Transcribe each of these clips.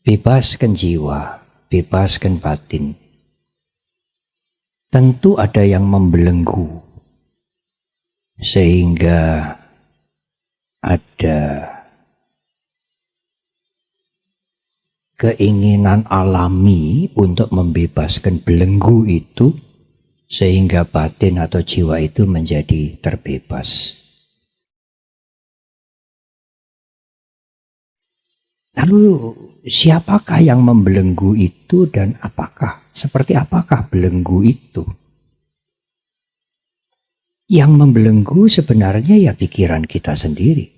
Bebaskan jiwa, bebaskan batin. Tentu ada yang membelenggu, sehingga ada keinginan alami untuk membebaskan belenggu itu, sehingga batin atau jiwa itu menjadi terbebas. Lalu siapakah yang membelenggu itu dan seperti apakah belenggu itu? Yang membelenggu sebenarnya ya pikiran kita sendiri.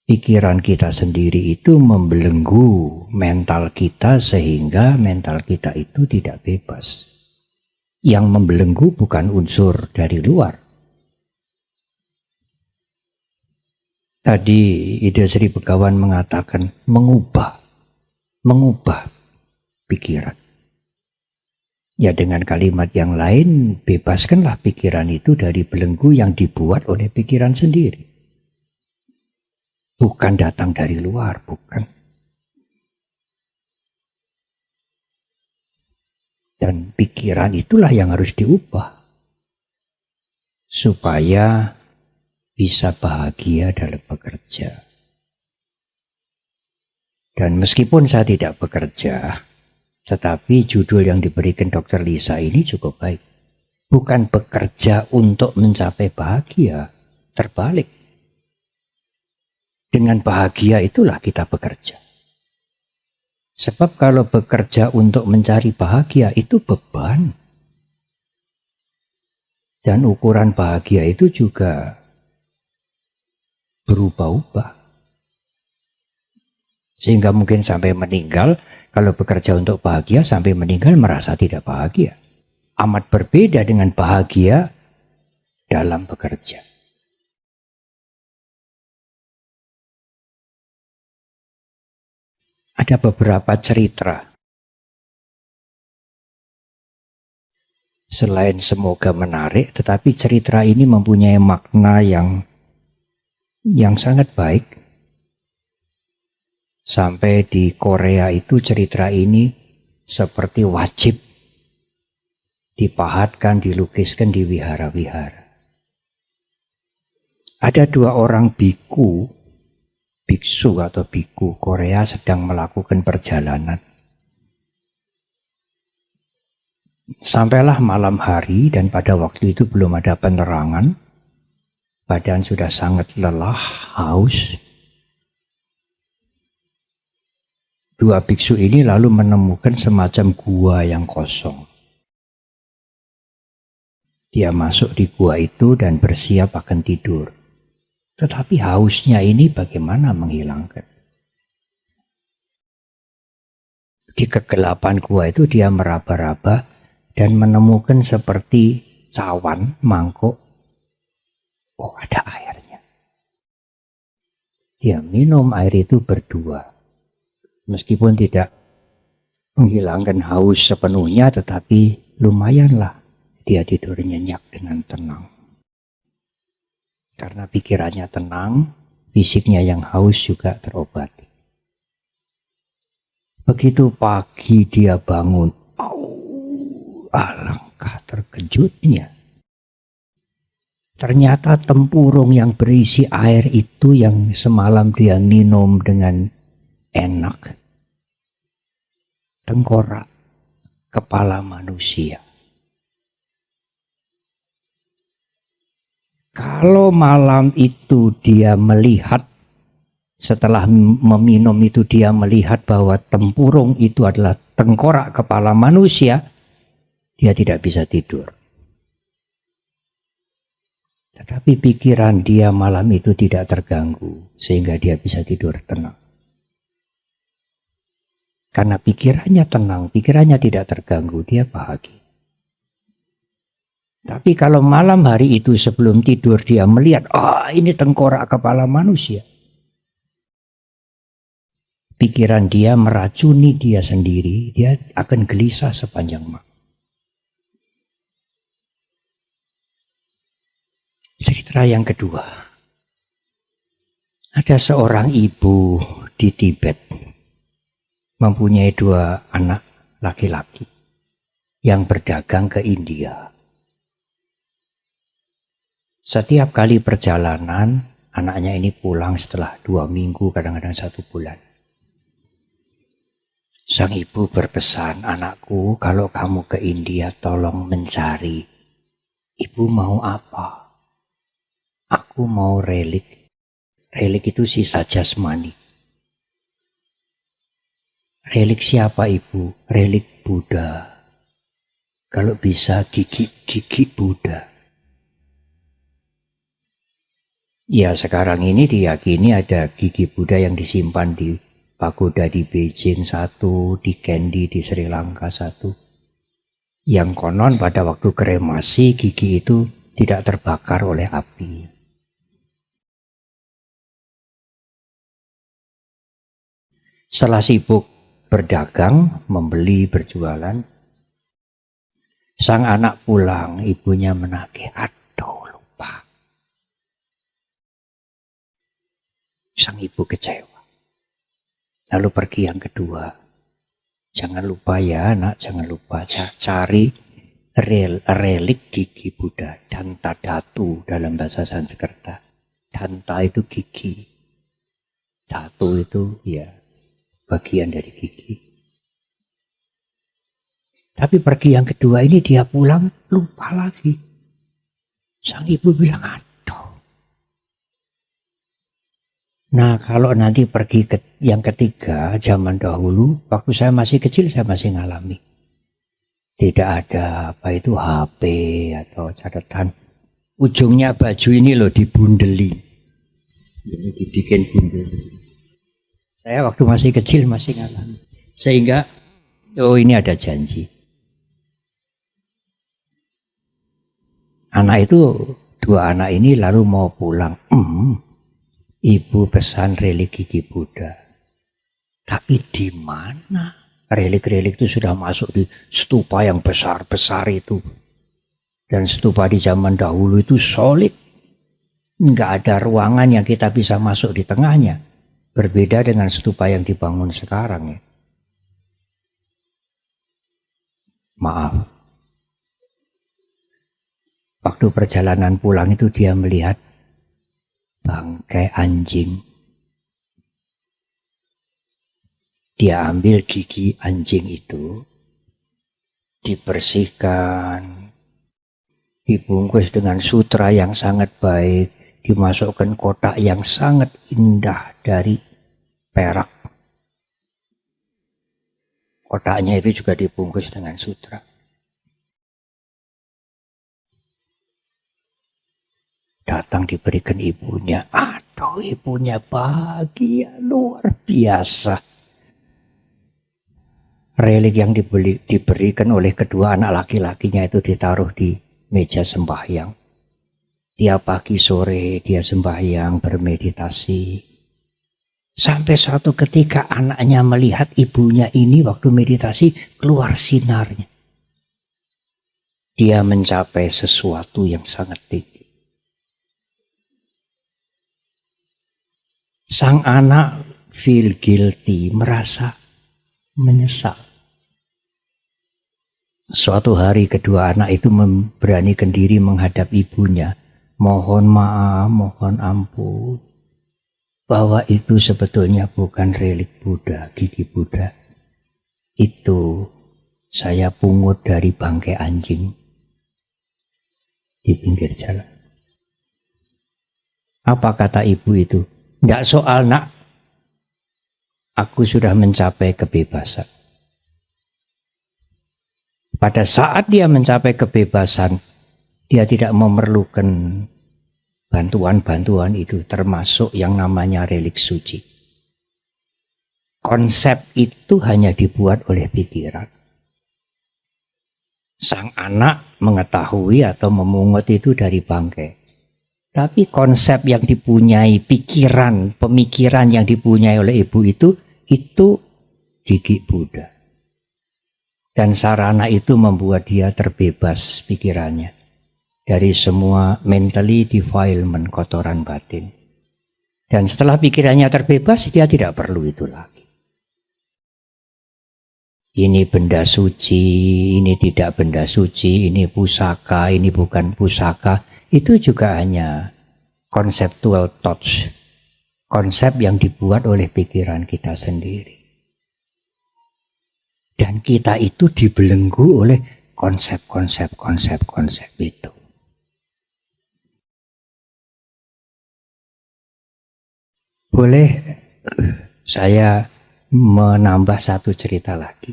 Pikiran kita sendiri itu membelenggu mental kita sehingga mental kita itu tidak bebas. Yang membelenggu bukan unsur dari luar. Tadi Ida Sri Begawan mengatakan mengubah pikiran. Ya dengan kalimat yang lain, bebaskanlah pikiran itu dari belenggu yang dibuat oleh pikiran sendiri. Bukan datang dari luar, bukan. Dan pikiran itulah yang harus diubah. Supaya bisa bahagia dalam bekerja. Dan meskipun saya tidak bekerja, tetapi judul yang diberikan Dr. Lisa ini cukup baik. Bukan bekerja untuk mencapai bahagia, terbalik. Dengan bahagia itulah kita bekerja. Sebab kalau bekerja untuk mencari bahagia itu beban. Dan ukuran bahagia itu juga berubah-ubah. Sehingga mungkin sampai meninggal, kalau bekerja untuk bahagia sampai meninggal merasa tidak bahagia. Amat berbeda dengan bahagia dalam bekerja. Ada beberapa cerita. Selain semoga menarik, tetapi cerita ini mempunyai makna yang sangat baik. Sampai di Korea itu cerita ini seperti wajib dipahatkan, dilukiskan di wihara-wihara. Ada dua orang biksu atau biku Korea sedang melakukan perjalanan. Sampailah malam hari dan pada waktu itu belum ada penerangan. Badan sudah sangat lelah, haus. Dua biksu ini lalu menemukan semacam gua yang kosong. Dia masuk di gua itu dan bersiap akan tidur. Tetapi hausnya ini bagaimana menghilangkan? Di kegelapan gua itu dia meraba-raba dan menemukan seperti cawan, mangkuk. Oh, ada airnya. Dia minum air itu berdua. Meskipun tidak menghilangkan haus sepenuhnya, tetapi lumayanlah dia tidur nyenyak dengan tenang. Karena pikirannya tenang, fisiknya yang haus juga terobati. Begitu pagi dia bangun, alangkah terkejutnya. Ternyata tempurung yang berisi air itu yang semalam dia minum dengan enak, tengkorak kepala manusia. Kalau malam itu dia melihat, setelah meminum itu dia melihat bahwa tempurung itu adalah tengkorak kepala manusia, dia tidak bisa tidur. Tetapi pikiran dia malam itu tidak terganggu, sehingga dia bisa tidur tenang. Karena pikirannya tenang, pikirannya tidak terganggu, dia bahagia. Tapi kalau malam hari itu sebelum tidur dia melihat, ini tengkorak kepala manusia. Pikiran dia meracuni dia sendiri, dia akan gelisah sepanjang malam. Cerita Sutra yang kedua. Ada seorang ibu di Tibet mempunyai 2 anak laki-laki yang berdagang ke India. Setiap kali perjalanan, anaknya ini pulang setelah 2 minggu, kadang-kadang 1 bulan. Sang ibu berpesan, anakku, kalau kamu ke India tolong mencari. Ibu mau apa? Aku mau relik. Relik itu sisa jasmani. Relik siapa ibu? Relik Buddha. Kalau bisa gigi Buddha. Ya, sekarang ini diyakini ada gigi Buddha yang disimpan di pagoda di Beijing 1, di Kandy di Sri Lanka 1. Yang konon pada waktu kremasi gigi itu tidak terbakar oleh api. Setelah sibuk berdagang, membeli, berjualan, sang anak pulang, ibunya menagih, aduh lupa. Sang ibu kecewa. Lalu pergi yang kedua. Jangan lupa ya nak, jangan lupa cari relik gigi Buddha. Danta datu dalam bahasa Sanskerta. Danta itu gigi. Datu itu ya bagian dari gigi. Tapi pergi yang kedua ini dia pulang lupa lagi. Sang ibu bilang, aduh. Nah, kalau nanti pergi ke yang ketiga, zaman dahulu, waktu saya masih kecil, saya masih ngalami. Tidak ada apa itu HP atau catatan. Ujungnya baju ini loh dibundeli. Ini dibikin bundel. Saya waktu masih kecil masih ngalami. Sehingga, oh ini ada janji. Anak itu, 2 anak ini lalu mau pulang. Ibu pesan relik gigi Buddha. Tapi di mana? Relik-relik itu sudah masuk di stupa yang besar-besar itu. Dan stupa di zaman dahulu itu solid. Enggak ada ruangan yang kita bisa masuk di tengahnya. Berbeda dengan stupa yang dibangun sekarang ya. Maaf. Waktu perjalanan pulang itu dia melihat bangkai anjing. Dia ambil gigi anjing itu, dibersihkan, dibungkus dengan sutra yang sangat baik, dimasukkan kotak yang sangat indah dari perak. Kotaknya itu juga dibungkus dengan sutra. Datang diberikan ibunya. Aduh, ibunya bahagia luar biasa. Relik yang diberikan oleh kedua anak laki-lakinya itu ditaruh di meja sembahyang. Tiap pagi sore dia sembahyang, bermeditasi. Sampai suatu ketika anaknya melihat ibunya ini waktu meditasi keluar sinarnya. Dia mencapai sesuatu yang sangat tinggi. Sang anak feel guilty, merasa menyesal. Suatu hari kedua anak itu memberanikan diri menghadap ibunya. Mohon maaf, mohon ampun. Bahwa itu sebetulnya bukan relik Buddha, gigi Buddha. Itu saya pungut dari bangkai anjing di pinggir jalan. Apa kata ibu itu? Tidak soal nak, aku sudah mencapai kebebasan. Pada saat dia mencapai kebebasan, dia tidak memerlukan bantuan-bantuan itu, termasuk yang namanya relik suci. Konsep itu hanya dibuat oleh pikiran. Sang anak mengetahui atau memungut itu dari bangkai. Tapi konsep yang dipunyai, pemikiran yang dipunyai oleh ibu itu gigi Buddha. Dan sarana itu membuat dia terbebas pikirannya. dari semua mentally defilement, kotoran batin. Dan setelah pikirannya terbebas, dia tidak perlu itu lagi. Ini benda suci, ini tidak benda suci, ini pusaka, ini bukan pusaka. Itu juga hanya conceptual thoughts, konsep yang dibuat oleh pikiran kita sendiri. Dan kita itu dibelenggu oleh konsep-konsep itu. Boleh saya menambah satu cerita lagi?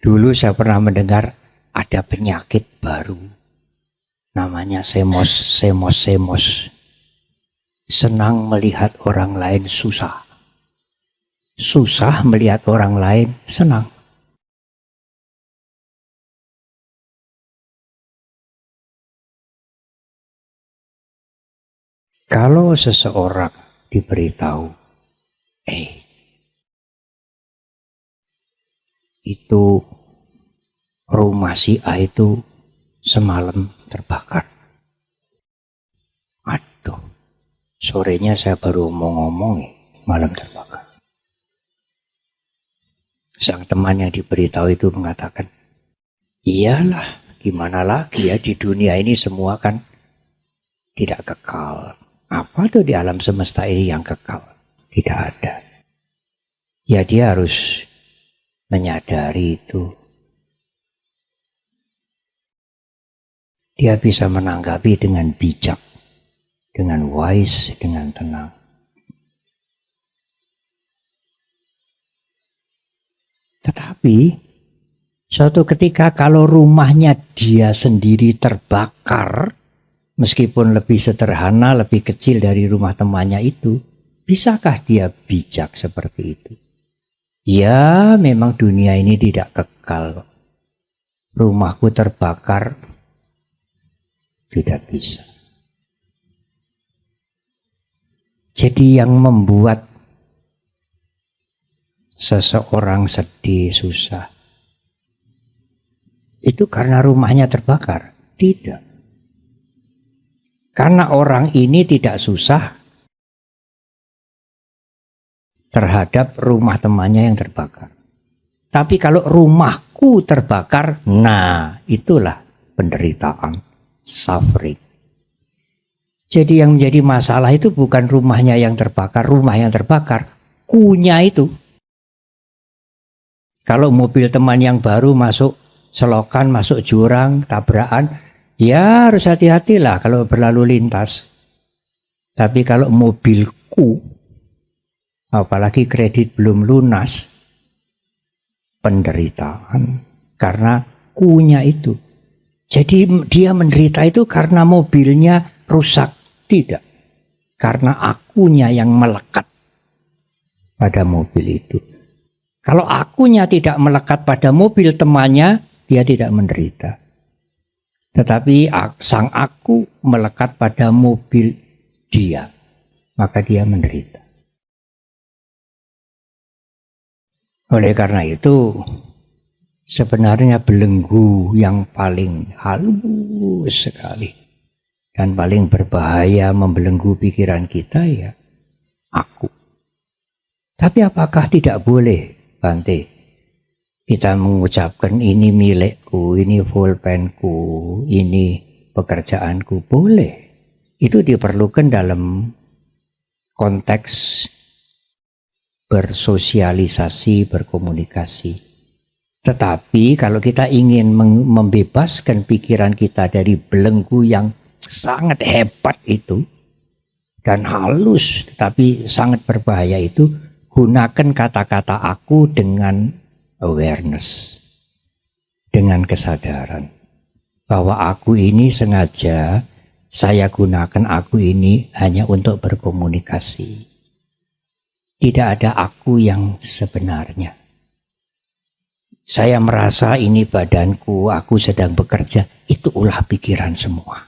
Dulu saya pernah mendengar ada penyakit baru, namanya semos. Senang melihat orang lain susah. Susah melihat orang lain senang. Kalau seseorang diberitahu, itu rumah si A itu semalam terbakar. Aduh, sorenya saya baru mau ngomong malam terbakar. Sang teman yang diberitahu itu mengatakan, iyalah, gimana lagi ya, di dunia ini semua kan tidak kekal. Apa tuh di alam semesta ini yang kekal? Tidak ada. Ya dia harus menyadari itu. Dia bisa menanggapi dengan bijak, dengan wise, dengan tenang. Tetapi suatu ketika kalau rumahnya dia sendiri terbakar, meskipun lebih sederhana, lebih kecil dari rumah temannya itu, bisakah dia bijak seperti itu? Ya, memang dunia ini tidak kekal. Rumahku terbakar, tidak bisa. Jadi yang membuat seseorang sedih, susah, itu karena rumahnya terbakar? Tidak. Karena orang ini tidak susah terhadap rumah temannya yang terbakar. Tapi kalau rumahku terbakar, nah itulah penderitaan, suffering. Jadi yang menjadi masalah itu bukan rumahnya yang terbakar, rumah yang terbakar, kunya itu. Kalau mobil teman yang baru masuk selokan, masuk jurang, tabrakan, ya harus hati-hatilah kalau berlalu lintas. Tapi kalau mobilku, apalagi kredit belum lunas, penderitaan karena kunya itu. Jadi dia menderita itu karena mobilnya rusak, tidak. Karena akunya yang melekat pada mobil itu. Kalau akunya tidak melekat pada mobil temannya, dia tidak menderita. Tetapi sang aku melekat pada mobil dia, maka dia menderita. Oleh karena itu, sebenarnya belenggu yang paling halus sekali dan paling berbahaya membelenggu pikiran kita ya aku. Tapi apakah tidak boleh, Bante, kita mengucapkan ini milikku, ini pulpenku, ini pekerjaanku? Boleh. Itu diperlukan dalam konteks bersosialisasi, berkomunikasi. Tetapi kalau kita ingin membebaskan pikiran kita dari belenggu yang sangat hebat itu dan halus tetapi sangat berbahaya itu, gunakan kata-kata aku dengan awareness, dengan kesadaran bahwa aku ini sengaja saya gunakan aku ini hanya untuk berkomunikasi. Tidak ada aku yang sebenarnya. Saya merasa ini badanku, aku sedang bekerja, itu ulah pikiran semua.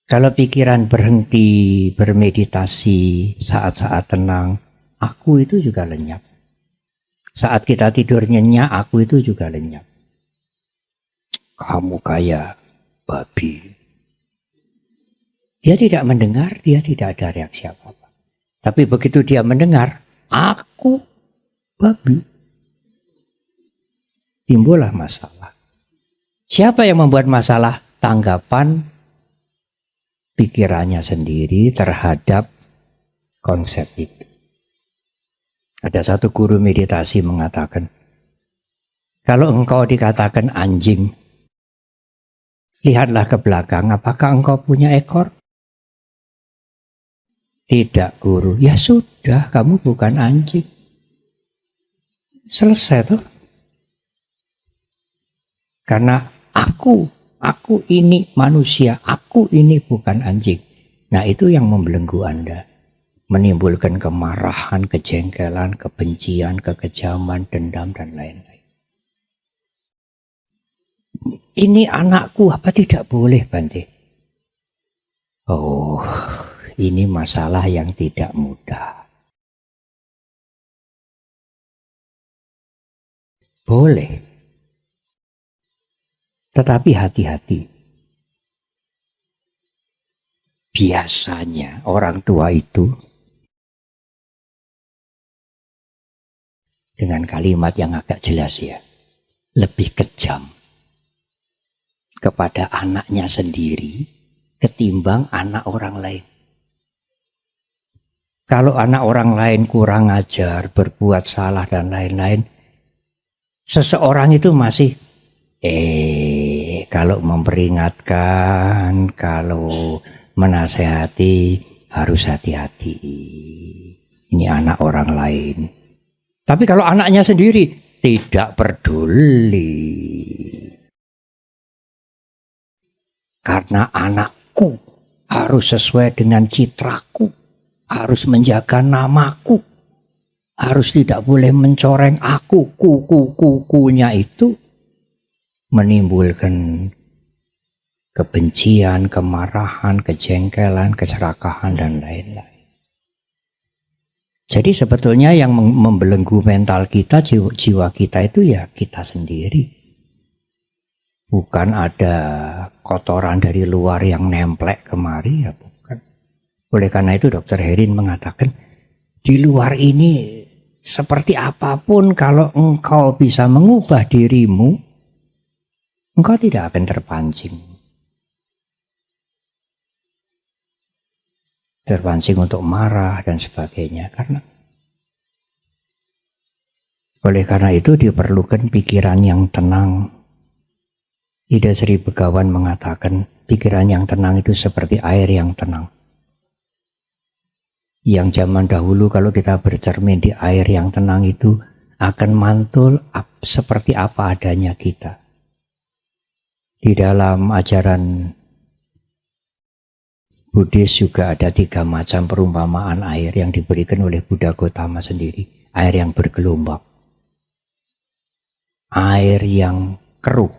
Kalau pikiran berhenti bermeditasi saat-saat tenang, aku itu juga lenyap. Saat kita tidur nyenyak, aku itu juga lenyap. kamu kayak babi. Dia tidak mendengar, dia tidak ada reaksi apa-apa. Tapi begitu dia mendengar, aku babi, timbullah masalah. Siapa yang membuat masalah? Tanggapan pikirannya sendiri terhadap konsep itu. Ada satu guru meditasi mengatakan, kalau engkau dikatakan anjing, lihatlah ke belakang, apakah engkau punya ekor? Tidak, guru. Ya sudah, kamu bukan anjing. Selesai tuh. Karena aku ini manusia, aku ini bukan anjing. Nah, itu yang membelenggu Anda. Menimbulkan kemarahan, kejengkelan, kebencian, kekejaman, dendam, dan lain-lain. Ini anakku, apa tidak boleh, Bante? Oh, ini masalah yang tidak mudah. Boleh. Tetapi hati-hati. Biasanya orang tua itu dengan kalimat yang agak jelas ya, lebih kejam kepada anaknya sendiri ketimbang anak orang lain. Kalau anak orang lain kurang ajar, berbuat salah dan lain-lain, seseorang itu masih kalau memperingatkan, kalau menasehati harus hati-hati. Ini anak orang lain. Tapi kalau anaknya sendiri tidak peduli. Karena anakku harus sesuai dengan citraku. Harus menjaga namaku, harus tidak boleh mencoreng aku, kukunya itu menimbulkan kebencian, kemarahan, kejengkelan, keserakahan, dan lain-lain. Jadi sebetulnya yang membelenggu mental kita, jiwa kita itu ya kita sendiri. Bukan ada kotoran dari luar yang nemplek kemari, ya bukan. Oleh karena itu Dr. Herin mengatakan, di luar ini seperti apapun kalau engkau bisa mengubah dirimu, engkau tidak akan terpancing. Terpancing untuk marah dan sebagainya. Oleh karena itu diperlukan pikiran yang tenang. Ida Sri Begawan mengatakan, pikiran yang tenang itu seperti air yang tenang. Yang zaman dahulu kalau kita bercermin di air yang tenang itu akan mantul seperti apa adanya kita. Di dalam ajaran Buddhis juga ada 3 macam perumpamaan air yang diberikan oleh Buddha Gautama sendiri. Air yang bergelombang, air yang keruh,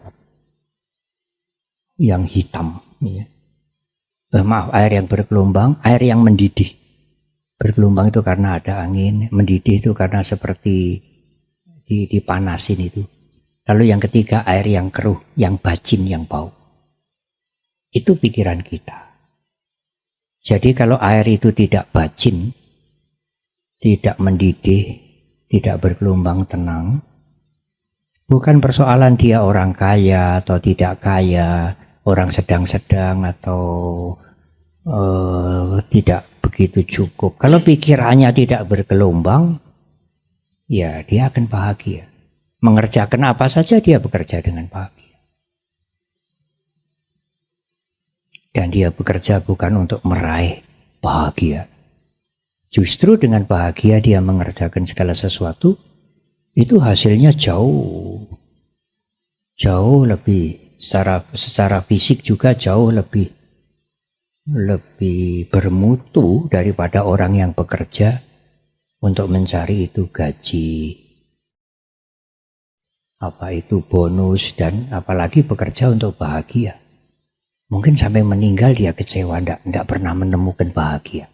yang hitam. Air yang bergelombang, air yang mendidih. Bergelombang itu karena ada angin, mendidih itu karena seperti dipanasin itu. Lalu yang ketiga air yang keruh, yang bacin, yang bau. Itu pikiran kita. Jadi kalau air itu tidak bacin, tidak mendidih, tidak bergelombang tenang, bukan persoalan dia orang kaya atau tidak kaya, orang sedang-sedang atau tidak begitu cukup. Kalau pikirannya tidak bergelombang, ya dia akan bahagia. Mengerjakan apa saja dia bekerja dengan bahagia. Dan dia bekerja bukan untuk meraih bahagia. Justru dengan bahagia dia mengerjakan segala sesuatu, itu hasilnya jauh lebih, secara fisik juga jauh lebih bermutu daripada orang yang bekerja untuk mencari itu gaji, apa itu bonus, dan apalagi bekerja untuk bahagia. Mungkin sampai meninggal dia kecewa, tidak pernah menemukan bahagia.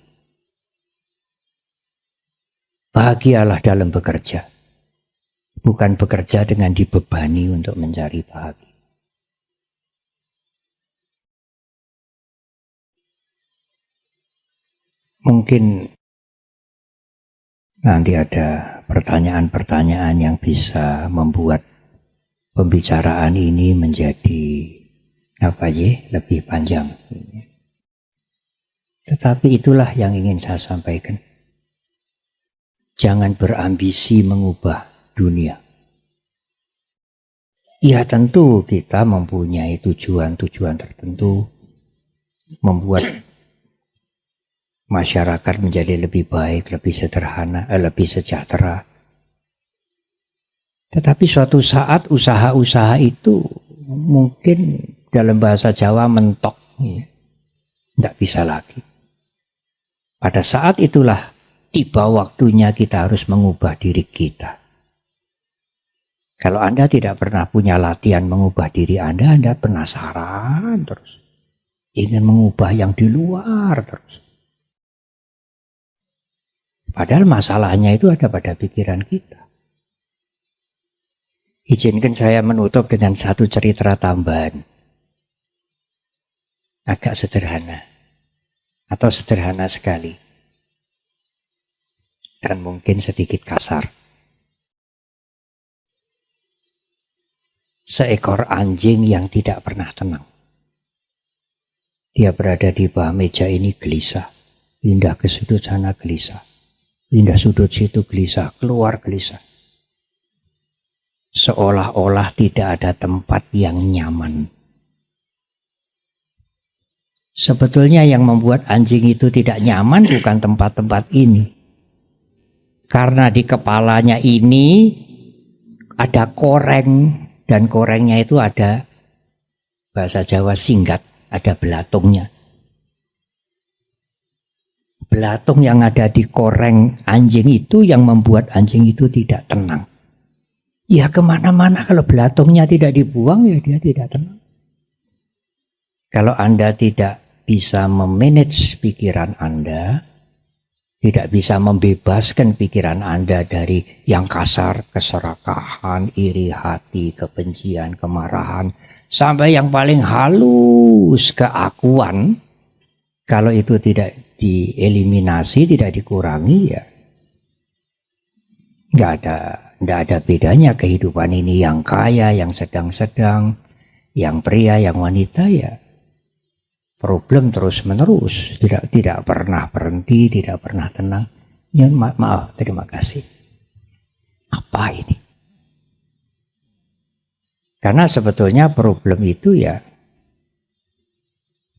Bahagialah dalam bekerja, bukan bekerja dengan dibebani untuk mencari bahagia. Mungkin nanti ada pertanyaan-pertanyaan yang bisa membuat pembicaraan ini menjadi lebih panjang. Tetapi itulah yang ingin saya sampaikan. Jangan berambisi mengubah dunia. Ya tentu kita mempunyai tujuan-tujuan tertentu, membuat masyarakat menjadi lebih baik, lebih sederhana, lebih sejahtera. Tetapi suatu saat usaha-usaha itu mungkin dalam bahasa Jawa mentok, ya. Tidak bisa lagi. Pada saat itulah tiba waktunya kita harus mengubah diri kita. Kalau Anda tidak pernah punya latihan mengubah diri Anda penasaran terus. Ingin mengubah yang di luar terus. Padahal masalahnya itu ada pada pikiran kita. Izinkan saya menutup dengan satu cerita tambahan. Agak sederhana. Atau sederhana sekali. Dan mungkin sedikit kasar. Seekor anjing yang tidak pernah tenang. Dia berada di bawah meja ini gelisah. Pindah ke sudut sana gelisah. Pindah sudut situ gelisah. Keluar gelisah. Seolah-olah tidak ada tempat yang nyaman. Sebetulnya yang membuat anjing itu tidak nyaman bukan tempat-tempat ini. Karena di kepalanya ini ada koreng. Dan korengnya itu ada, bahasa Jawa singgat, ada belatungnya. Belatung yang ada di koreng anjing itu yang membuat anjing itu tidak tenang. Ya kemana-mana kalau belatungnya tidak dibuang ya dia tidak tenang. Kalau Anda tidak bisa memanage pikiran Anda, tidak bisa membebaskan pikiran Anda dari yang kasar, keserakahan, iri hati, kebencian, kemarahan, sampai yang paling halus, keakuan. Kalau itu tidak dieliminasi, tidak dikurangi, ya nggak ada bedanya kehidupan ini yang kaya, yang sedang-sedang, yang pria, yang wanita, ya problem terus menerus, tidak pernah berhenti, tidak pernah tenang. Ya, maaf, terima kasih. Apa ini? Karena sebetulnya problem itu ya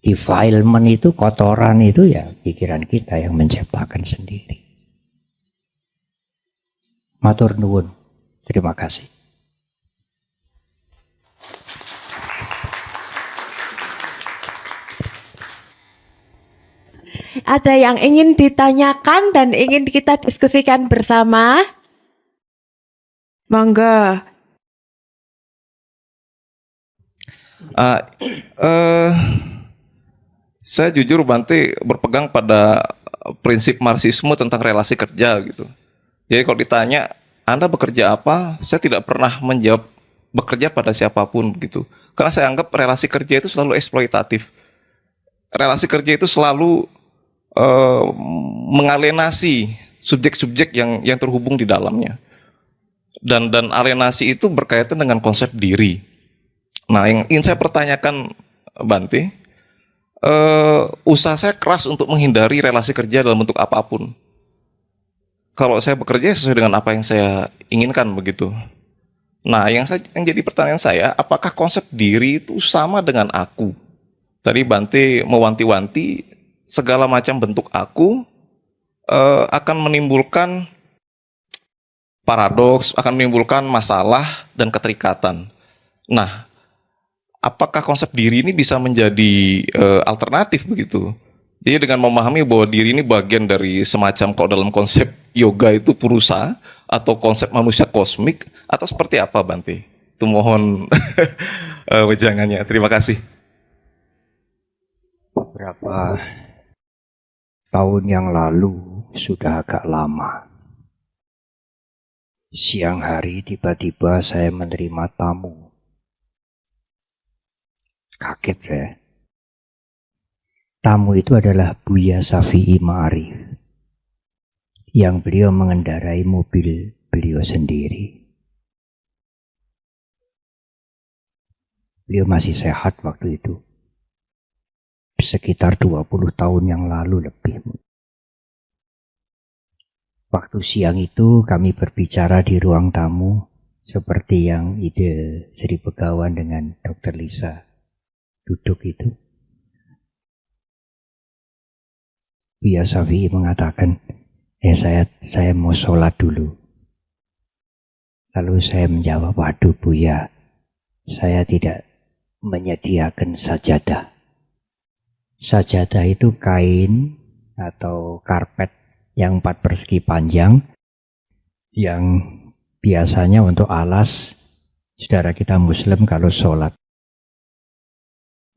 defilement itu, kotoran itu ya pikiran kita yang menciptakan sendiri. Matur nuwun. Terima kasih. Ada yang ingin ditanyakan dan ingin kita diskusikan bersama? Monggo. Saya jujur Bante berpegang pada prinsip Marxisme tentang relasi kerja gitu. Jadi kalau ditanya Anda bekerja apa, saya tidak pernah menjawab bekerja pada siapapun gitu. Karena saya anggap relasi kerja itu selalu eksploitatif. Relasi kerja itu selalu mengalienasi subjek-subjek yang terhubung di dalamnya. Dan alienasi itu berkaitan dengan konsep diri. Nah, yang ingin saya pertanyakan Bante, usaha saya keras untuk menghindari relasi kerja dalam bentuk apapun. Kalau saya bekerja sesuai dengan apa yang saya inginkan begitu. Nah, yang jadi pertanyaan saya, apakah konsep diri itu sama dengan aku? Tadi Bante mewanti-wanti segala macam bentuk aku akan menimbulkan paradoks, akan menimbulkan masalah dan keterikatan. Nah, apakah konsep diri ini bisa menjadi alternatif begitu? Jadi dengan memahami bahwa diri ini bagian dari semacam, kalau dalam konsep yoga itu purusa, atau konsep manusia kosmik, atau seperti apa Bante? Itu mohon wejangannya. Terima kasih. Beberapa tahun yang lalu, sudah agak lama, siang hari tiba-tiba saya menerima tamu. Kaget saya. Tamu itu adalah Buya Syafi'i Ma'arif. yang beliau mengendarai mobil beliau sendiri. Beliau masih sehat waktu itu. Sekitar 20 tahun yang lalu lebih. Waktu siang itu kami berbicara di ruang tamu seperti yang ide Sri Begawan dengan Dr. Lisa duduk itu. Buya Syafi'i mengatakan, saya mau sholat dulu. Lalu saya menjawab, waduh Buya, saya tidak menyediakan sajadah. Sajadah itu kain atau karpet yang 4 persegi panjang yang biasanya untuk alas saudara kita Muslim kalau sholat.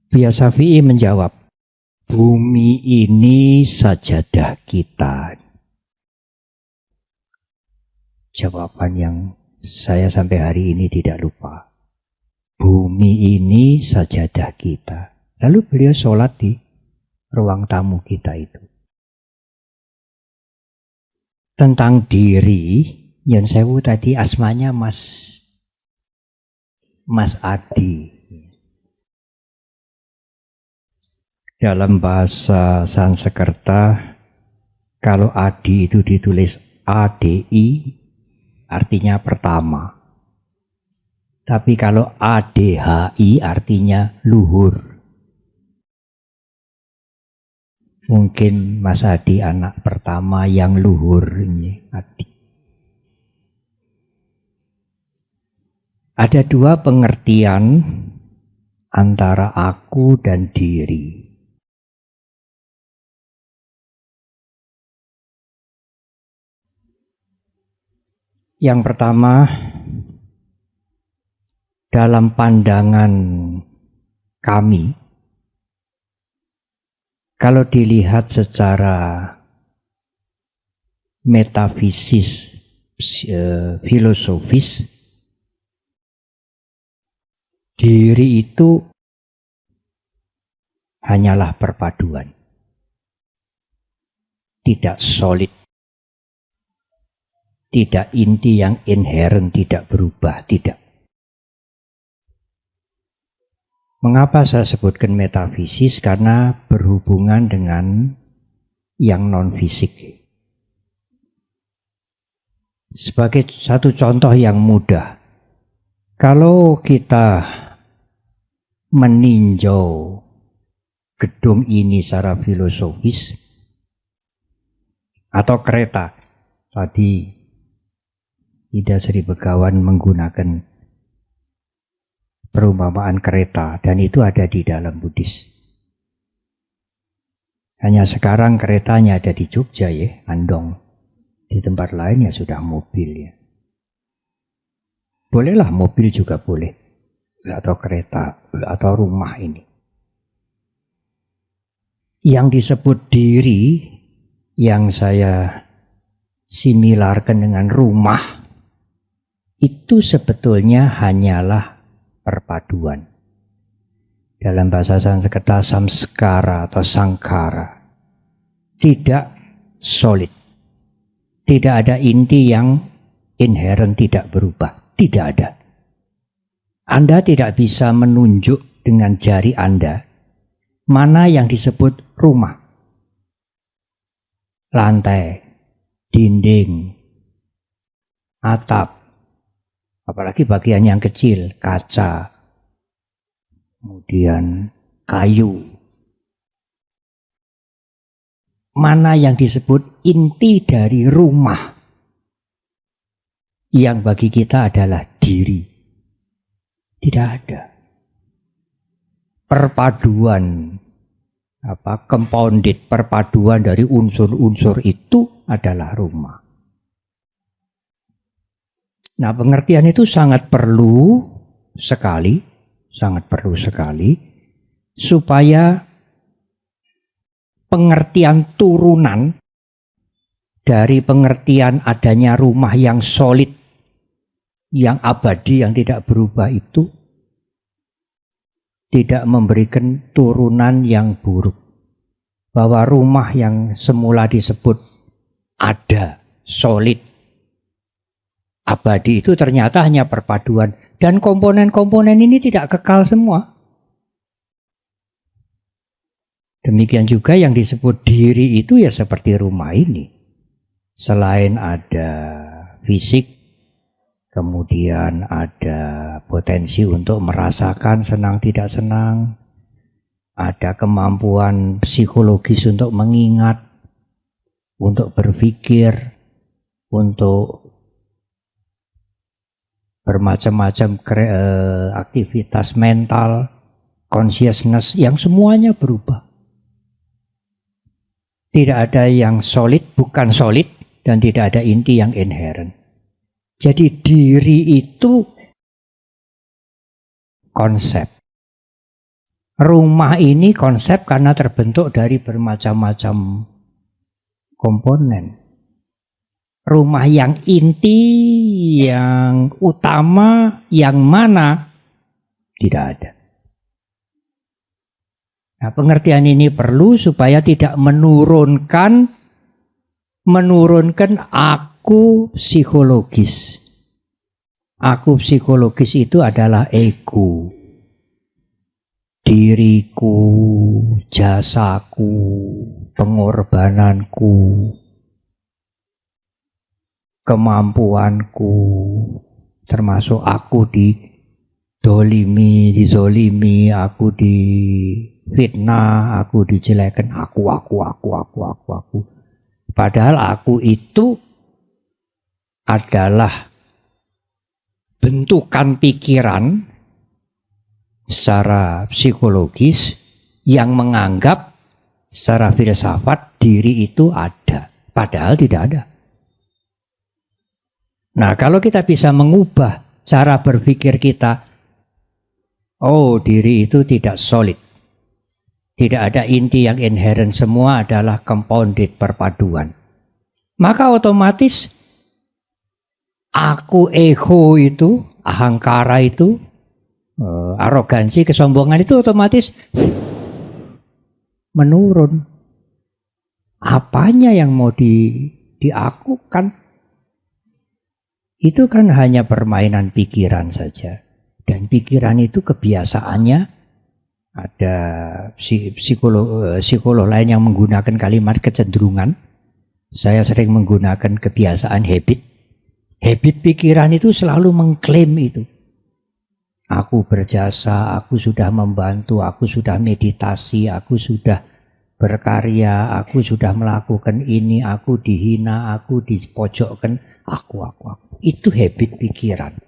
Buya Syafi'i menjawab, bumi ini sajadah kita. Jawaban yang saya sampai hari ini tidak lupa. Bumi ini sajadah kita. Lalu beliau sholat di ruang tamu kita itu. Tentang diri, Yun Sewu tadi asmanya Mas Adi. Dalam bahasa Sanskerta, kalau Adi itu ditulis ADI, artinya pertama. Tapi kalau ADHI artinya luhur. Mungkin Mas Adi anak pertama yang luhur ini, Adi. Ada 2 pengertian antara aku dan diri. Yang pertama, dalam pandangan kami, kalau dilihat secara metafisis, filosofis, diri itu hanyalah perpaduan, tidak solid, tidak inti yang inherent, tidak berubah, tidak. Mengapa saya sebutkan metafisis? Karena berhubungan dengan yang non-fisik. Sebagai satu contoh yang mudah, kalau kita meninjau gedung ini secara filosofis, atau kereta, tadi Ida Sri Begawan menggunakan perumpamaan kereta, dan itu ada di dalam Buddhis. Hanya sekarang keretanya ada di Jogja ya, Andong. Di tempat lain ya sudah mobil ya. Bolehlah mobil juga boleh, atau kereta, atau rumah ini. Yang disebut diri, yang saya similarkan dengan rumah, itu sebetulnya hanyalah perpaduan. Dalam bahasa Sanskerta samskara atau sangkara. Tidak solid. Tidak ada inti yang inherent, tidak berubah. Tidak ada. Anda tidak bisa menunjuk dengan jari Anda mana yang disebut rumah. Lantai, dinding, atap, apalagi bagian yang kecil, kaca, kemudian kayu. Mana yang disebut inti dari rumah, yang bagi kita adalah diri. Tidak ada. Perpaduan, compounded, perpaduan dari unsur-unsur itu adalah rumah. Nah, pengertian itu sangat perlu sekali supaya pengertian turunan dari pengertian adanya rumah yang solid, yang abadi, yang tidak berubah itu tidak memberikan turunan yang buruk. Bahwa rumah yang semula disebut ada solid. Abadi itu ternyata hanya perpaduan. Dan komponen-komponen ini tidak kekal semua. Demikian juga yang disebut diri itu ya seperti rumah ini. Selain ada fisik, kemudian ada potensi untuk merasakan senang tidak senang, ada kemampuan psikologis untuk mengingat, untuk berpikir, untuk bermacam-macam aktivitas mental, consciousness yang semuanya berubah. Tidak ada yang solid, bukan solid, dan tidak ada inti yang inherent. Jadi diri itu konsep. Rumah ini konsep karena terbentuk dari bermacam-macam komponen. Rumah yang inti, yang utama, yang mana tidak ada. Nah, pengertian ini perlu supaya tidak menurunkan aku psikologis. Aku psikologis itu adalah ego. Diriku, jasaku, pengorbananku, kemampuanku, termasuk aku dizolimi, aku difitnah, aku dijelekan, aku. Padahal aku itu adalah bentukan pikiran secara psikologis yang menganggap secara filsafat diri itu ada, padahal tidak ada. Nah, kalau kita bisa mengubah cara berpikir kita, oh diri itu tidak solid, tidak ada inti yang inherent, semua adalah compounded, perpaduan, maka otomatis aku, ego itu, ahangkara itu, arogansi, kesombongan itu otomatis menurun. Apanya yang mau diakukan? Itu kan hanya permainan pikiran saja. Dan pikiran itu kebiasaannya, ada psikolog lain yang menggunakan kalimat kecenderungan. Saya sering menggunakan kebiasaan habit. Habit pikiran itu selalu mengklaim itu. Aku berjasa, aku sudah membantu, aku sudah meditasi, aku sudah berkarya, aku sudah melakukan ini, aku dihina, aku dipojokkan, aku. Itu habit pikiran.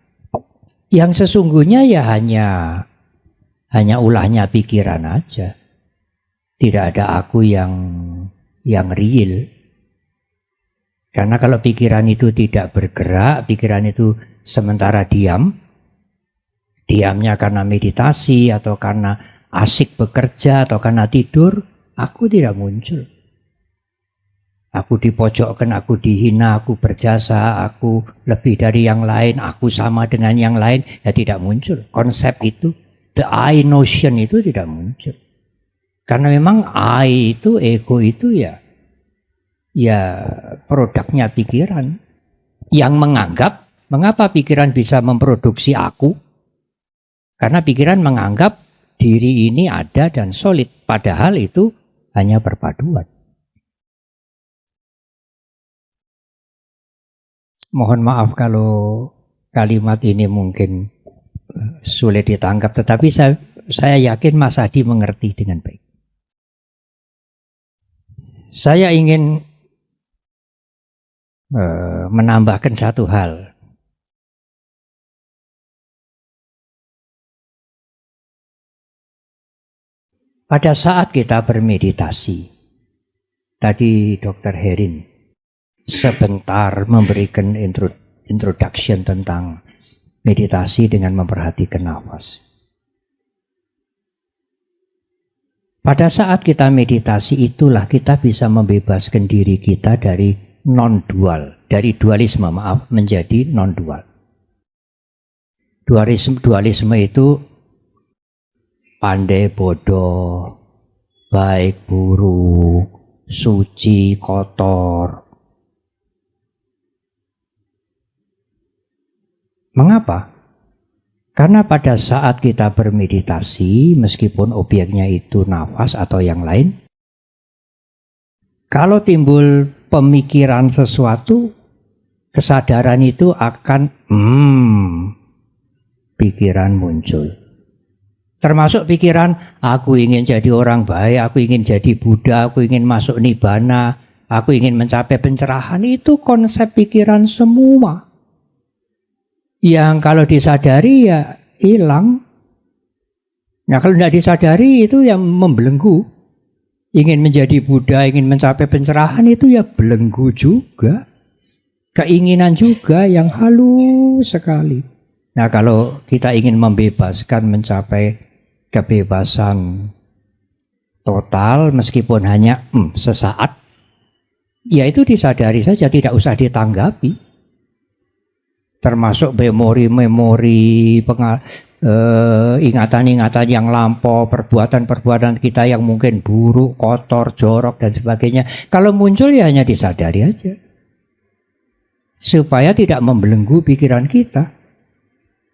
Yang sesungguhnya ya hanya ulahnya pikiran aja. Tidak ada aku yang real. Karena kalau pikiran itu tidak bergerak, pikiran itu sementara diamnya karena meditasi atau karena asik bekerja atau karena tidur, aku tidak muncul. Aku dipojokkan, aku dihina, aku berjasa, aku lebih dari yang lain, aku sama dengan yang lain, ya tidak muncul. Konsep itu, the I notion itu tidak muncul. Karena memang I itu, ego itu ya produknya pikiran. Yang menganggap, mengapa pikiran bisa memproduksi aku? Karena pikiran menganggap diri ini ada dan solid, padahal itu hanya perpaduan. Mohon maaf kalau kalimat ini mungkin sulit ditangkap, tetapi saya yakin Mas Adi mengerti dengan baik. Saya ingin menambahkan satu hal. Pada saat kita bermeditasi, tadi Dr. Herin sebentar memberikan introduction tentang meditasi dengan memperhatikan nafas. Pada saat kita meditasi itulah kita bisa membebaskan diri kita dari non-dual, dari dualisme, menjadi non-dual. Dualisme itu pandai bodoh, baik buruk, suci kotor. Mengapa? Karena pada saat kita bermeditasi, meskipun objeknya itu nafas atau yang lain, kalau timbul pemikiran sesuatu, kesadaran itu akan pikiran muncul. Termasuk pikiran, aku ingin jadi orang baik, aku ingin jadi Buddha, aku ingin masuk nibbana, aku ingin mencapai pencerahan. Itu konsep pikiran semua. Yang kalau disadari ya hilang. Nah kalau tidak disadari itu yang membelenggu. Ingin menjadi Buddha, ingin mencapai pencerahan itu ya belenggu juga. Keinginan juga yang halus sekali. Nah kalau kita ingin membebaskan, mencapai kebebasan total meskipun hanya sesaat, ya itu disadari saja, tidak usah ditanggapi. Termasuk memori-memori, ingatan-ingatan yang lampau, perbuatan-perbuatan kita yang mungkin buruk, kotor, jorok, dan sebagainya. Kalau muncul ya hanya disadari aja. Supaya tidak membelenggu pikiran kita.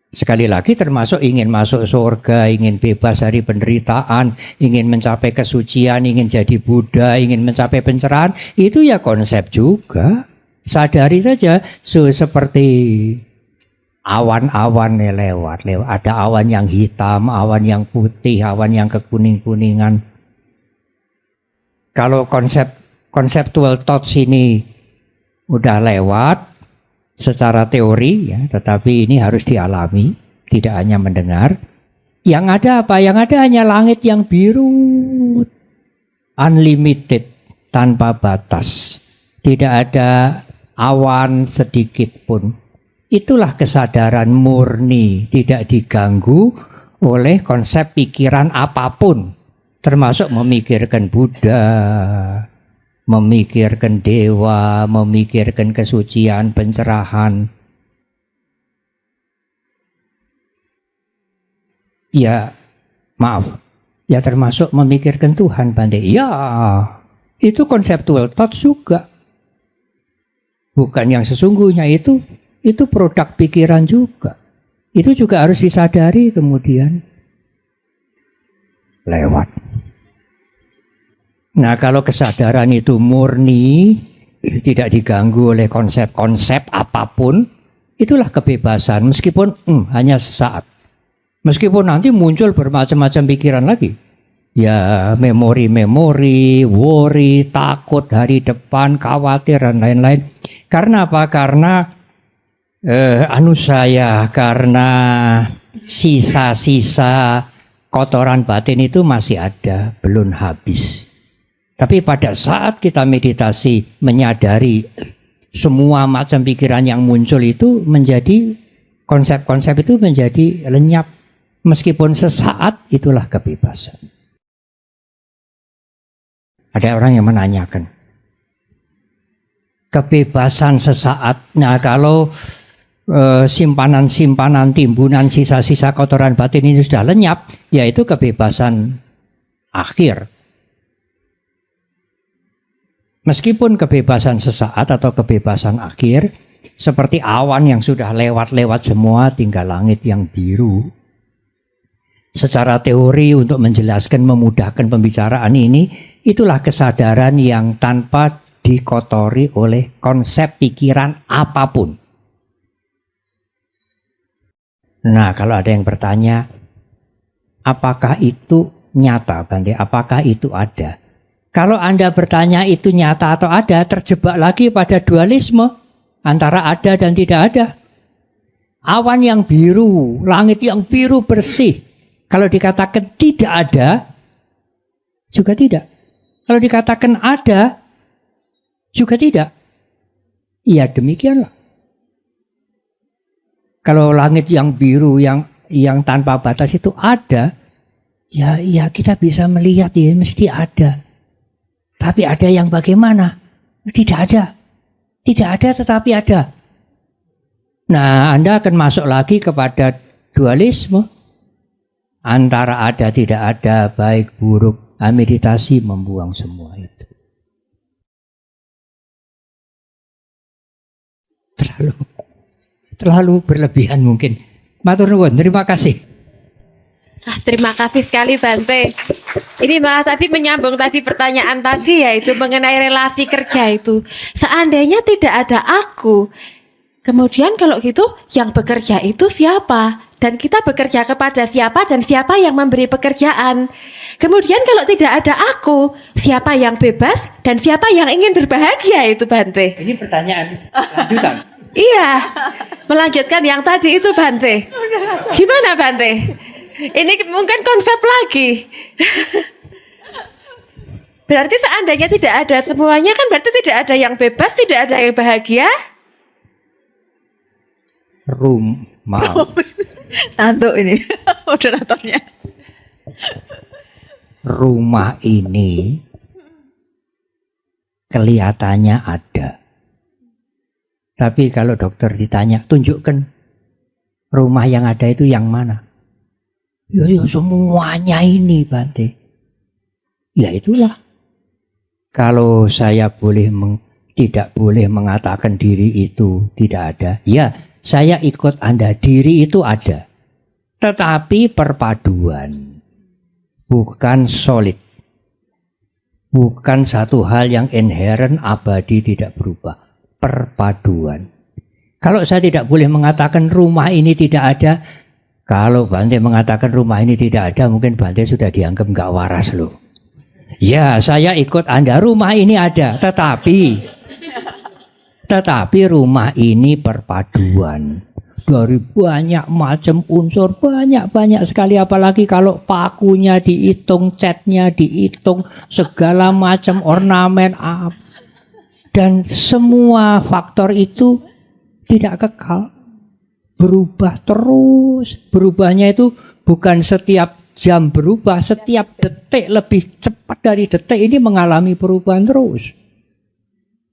Sekali lagi termasuk ingin masuk surga, ingin bebas dari penderitaan, ingin mencapai kesucian, ingin jadi Buddha, ingin mencapai pencerahan, itu ya konsep juga. Sadari saja, seperti awan-awan lewat. Ada awan yang hitam, awan yang putih, awan yang kekuning-kuningan. Kalau conceptual thoughts ini udah lewat secara teori, ya, tetapi ini harus dialami, tidak hanya mendengar. Yang ada apa? Yang ada hanya langit yang biru, unlimited, tanpa batas. Tidak ada awan sedikit pun. Itulah kesadaran murni, tidak diganggu oleh konsep pikiran apapun, termasuk memikirkan Buddha, memikirkan dewa, memikirkan kesucian, pencerahan. Ya, maaf, ya termasuk memikirkan Tuhan, Bante. Ya, itu conceptual thoughts juga. Bukan yang sesungguhnya, itu produk pikiran juga. Itu juga harus disadari kemudian lewat. Nah kalau kesadaran itu murni, tidak diganggu oleh konsep-konsep apapun, itulah kebebasan meskipun hanya sesaat. Meskipun nanti muncul bermacam-macam pikiran lagi. Ya memori-memori, worry, takut hari depan, khawatir dan lain-lain. Karena apa? Karena karena sisa-sisa kotoran batin itu masih ada, belum habis. Tapi pada saat kita meditasi menyadari semua macam pikiran yang muncul itu menjadi konsep-konsep itu menjadi lenyap. Meskipun sesaat, itulah kebebasan. Ada orang yang menanyakan, kebebasan sesaat. Nah kalau simpanan-simpanan, timbunan, sisa-sisa kotoran batin ini sudah lenyap, yaitu kebebasan akhir. Meskipun kebebasan sesaat atau kebebasan akhir, seperti awan yang sudah lewat-lewat semua, tinggal langit yang biru. Secara teori untuk menjelaskan, memudahkan pembicaraan ini, itulah kesadaran yang tanpa dikotori oleh konsep pikiran apapun. Nah, kalau ada yang bertanya, apakah itu nyata, Bante? Apakah itu ada? Kalau Anda bertanya itu nyata atau ada, terjebak lagi pada dualisme antara ada dan tidak ada. Awan yang biru, langit yang biru bersih. Kalau dikatakan tidak ada, juga tidak. Kalau dikatakan ada, juga tidak. Ya demikianlah. Kalau langit yang biru, yang tanpa batas itu ada, ya kita bisa melihat ya mesti ada. Tapi ada yang bagaimana? Tidak ada. Tidak ada tetapi ada. Nah, Anda akan masuk lagi kepada dualisme. Antara ada tidak ada, baik buruk. Meditasi membuang semua itu. terlalu berlebihan mungkin. Matur nuwun, terima kasih. Terima kasih sekali Bante. Ini malah tadi menyambung tadi pertanyaan tadi, yaitu mengenai relasi kerja itu. Seandainya tidak ada aku, kemudian kalau gitu yang bekerja itu siapa? Dan kita bekerja kepada siapa dan siapa yang memberi pekerjaan? Kemudian kalau tidak ada aku, siapa yang bebas dan siapa yang ingin berbahagia itu Bante? Ini pertanyaan lanjutan. Iya, melanjutkan yang tadi itu Bante. Gimana Bante? Ini mungkin konsep lagi. Berarti seandainya tidak ada semuanya kan berarti tidak ada yang bebas, tidak ada yang bahagia. Maaf. Tantu ini moderatornya. Rumah ini kelihatannya ada. Tapi kalau dokter ditanya, tunjukkan rumah yang ada itu yang mana? Ya semuanya ini Bante. Ya itulah. Kalau saya tidak boleh mengatakan diri itu tidak ada. Ya, saya ikut Anda, diri itu ada. Tetapi perpaduan. Bukan solid. Bukan satu hal yang inherent, abadi, tidak berubah. Perpaduan. Kalau saya tidak boleh mengatakan rumah ini tidak ada, kalau Bante mengatakan rumah ini tidak ada, mungkin Bante sudah dianggap nggak waras loh. Ya, saya ikut Anda, rumah ini ada, tetapi rumah ini perpaduan dari banyak macam unsur, banyak sekali, apalagi kalau pakunya dihitung, catnya dihitung, segala macam ornamen, dan semua faktor itu tidak kekal. Berubah terus. Berubahnya itu bukan setiap jam berubah, setiap detik, lebih cepat dari detik ini mengalami perubahan terus.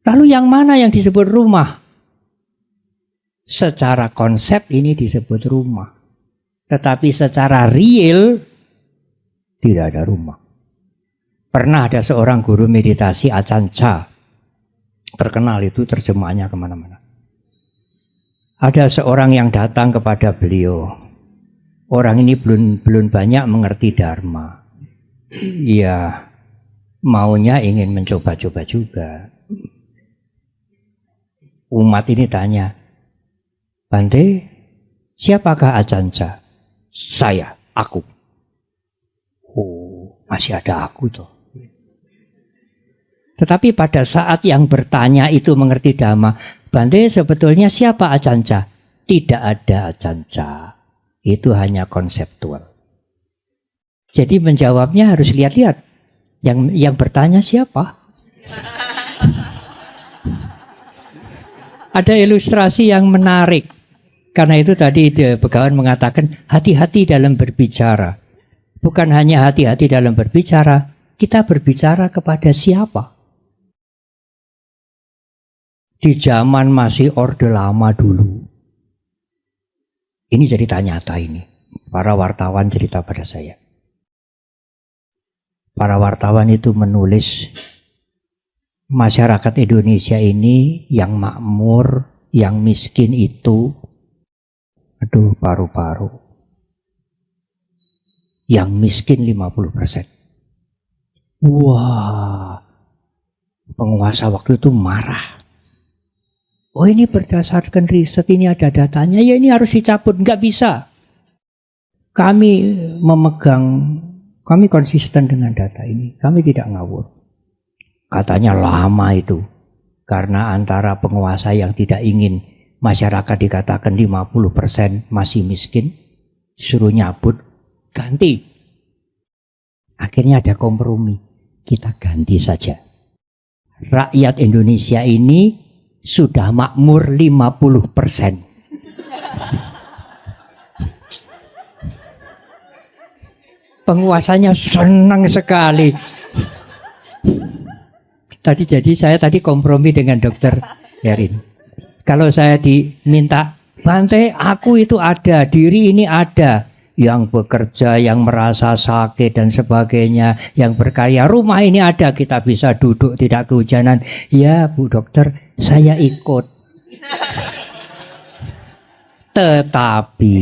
Lalu yang mana yang disebut rumah? Secara konsep ini disebut rumah. Tetapi secara real tidak ada rumah. Pernah ada seorang guru meditasi Ajahn Chah. Terkenal itu, terjemahannya kemana-mana. Ada seorang yang datang kepada beliau. Orang ini belum banyak mengerti Dharma. Ya, maunya ingin mencoba-coba juga. Umat ini tanya, Bante, siapakah Ajahn Chah? Saya, aku. Oh, masih ada aku toh. Tetapi pada saat yang bertanya itu mengerti Dhamma, Bante, sebetulnya siapa Ajahn Chah? Tidak ada Ajahn Chah. Itu hanya konseptual. Jadi menjawabnya harus lihat-lihat. Yang bertanya siapa? Ada ilustrasi yang menarik. Karena itu tadi Begawan mengatakan hati-hati dalam berbicara. Bukan hanya hati-hati dalam berbicara, kita berbicara kepada siapa? Di zaman masih Orde Lama dulu. Ini cerita nyata ini. Para wartawan cerita pada saya. Para wartawan itu menulis masyarakat Indonesia ini yang makmur, yang miskin itu, aduh paru-paru. Yang miskin 50%. Wah, penguasa waktu itu marah. Oh, ini berdasarkan riset, ini ada datanya, ya ini harus dicabut, nggak bisa. Kami konsisten dengan data ini, kami tidak ngawur. Katanya lama itu, karena antara penguasa yang tidak ingin masyarakat dikatakan 50% masih miskin, suruh nyabut, ganti. Akhirnya ada kompromi, kita ganti saja. Rakyat Indonesia ini sudah makmur 50%. Penguasanya senang sekali. Jadi saya tadi kompromi dengan Dokter Erin. Kalau saya diminta, Bante, aku itu ada, diri ini ada. Yang bekerja, yang merasa sakit dan sebagainya, yang berkarya, rumah ini ada, kita bisa duduk tidak kehujanan. Ya Bu Dokter, saya ikut. Tetapi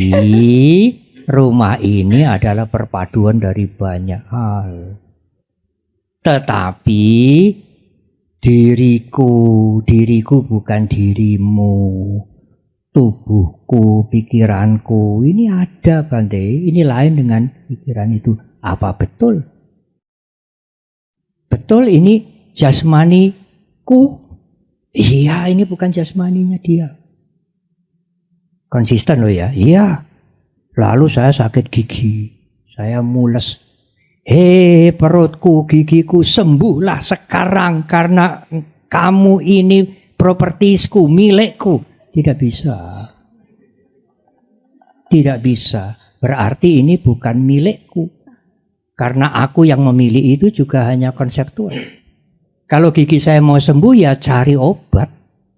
rumah ini adalah perpaduan dari banyak hal. Tetapi diriku bukan dirimu. Tubuhku, pikiranku, ini ada Bante. Ini lain dengan pikiran itu. Apa betul? Betul ini jasmaniku? Iya, ini bukan jasmaninya dia. Konsisten loh ya. Iya. Lalu saya sakit gigi. Saya mules. Hei perutku, gigiku, sembuhlah sekarang karena kamu ini propertisku, milikku. Tidak bisa. Tidak bisa. Berarti ini bukan milikku. Karena aku yang memilih itu juga hanya konseptual. Kalau gigi saya mau sembuh ya cari obat.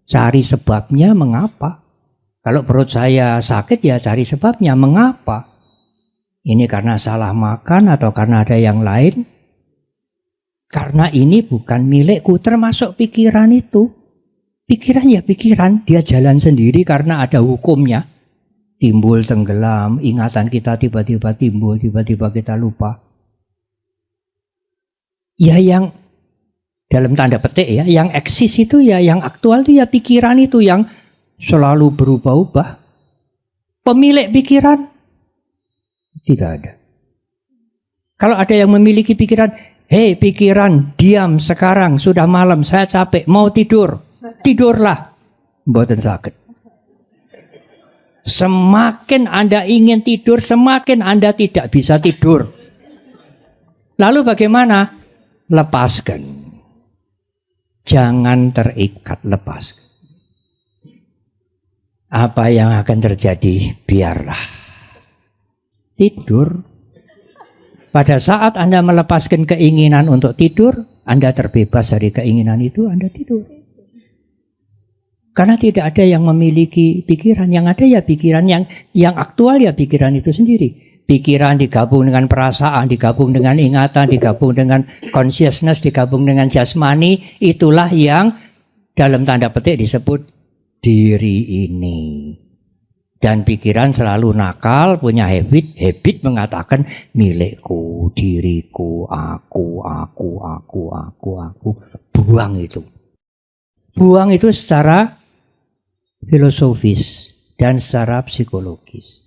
Cari sebabnya mengapa. Kalau perut saya sakit ya cari sebabnya mengapa. Ini karena salah makan atau karena ada yang lain. Karena ini bukan milikku termasuk pikiran itu. Pikiran ya pikiran, dia jalan sendiri karena ada hukumnya. Timbul, tenggelam, ingatan kita tiba-tiba timbul, tiba-tiba kita lupa. Ya yang dalam tanda petik ya, yang eksis itu ya, yang aktual itu ya pikiran itu yang selalu berubah-ubah. Pemilik pikiran tidak ada. Kalau ada yang memiliki pikiran, hei pikiran, diam sekarang, sudah malam, saya capek, mau tidur. Tidurlah, mboten sakit. Semakin Anda ingin tidur, semakin Anda tidak bisa tidur. Lalu bagaimana? Lepaskan. Jangan terikat, lepaskan. Apa yang akan terjadi? Biarlah. Tidur. Pada saat Anda melepaskan keinginan untuk tidur, Anda terbebas dari keinginan itu, Anda tidur. Karena tidak ada yang memiliki pikiran, yang ada ya pikiran yang aktual ya pikiran itu sendiri. Pikiran digabung dengan perasaan, digabung dengan ingatan, digabung dengan consciousness, digabung dengan jasmani, itulah yang dalam tanda petik disebut diri ini. Dan pikiran selalu nakal, punya habit mengatakan milikku, diriku, aku. Buang itu. Buang itu secara filosofis dan secara psikologis.